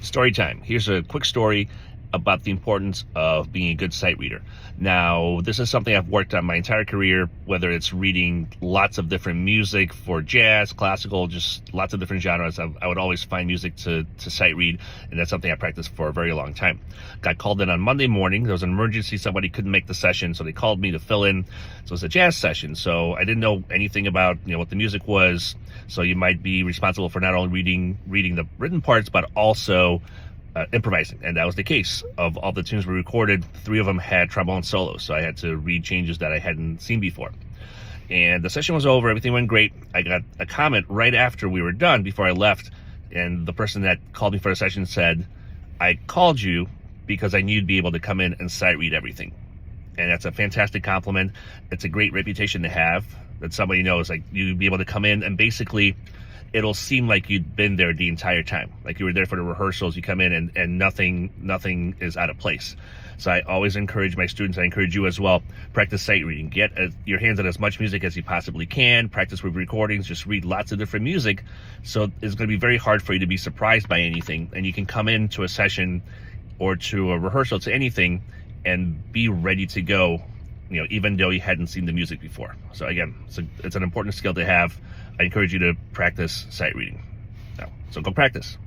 Story time. Here's a quick story about the importance of being a good sight reader. Now, this is something I've worked on my entire career, whether it's reading lots of different music for jazz, classical, just lots of different genres. I would always find music to sight read, and that's something I practiced for a very long time. Got called in on Monday morning. There was an emergency. Somebody couldn't make the session, so they called me to fill in. So it was a jazz session. So I didn't know anything about what the music was. So you might be responsible for not only reading the written parts, but also improvising, and that was the case. Of all the tunes we recorded, 3 of them had trombone solos, so I had to read changes that I hadn't seen before. And the session was over, everything went great. I got a comment right after we were done, before I left, and the person that called me for the session said, "I called you because I knew you'd be able to come in and sight read everything." And that's a fantastic compliment. It's a great reputation to have, that somebody knows, like, you'd be able to come in and basically it'll seem like you'd been there the entire time, like you were there for the rehearsals. You come in and nothing is out of place. So I always encourage my students, I encourage you as well, practice sight reading. Get your hands on as much music as you possibly can. Practice with recordings. Just read lots of different music. So it's going to be very hard for you to be surprised by anything, and you can come into a session or to a rehearsal, to anything, and be ready to go, even though you hadn't seen the music before. So again, it's an important skill to have. I encourage you to practice sight reading. So go practice.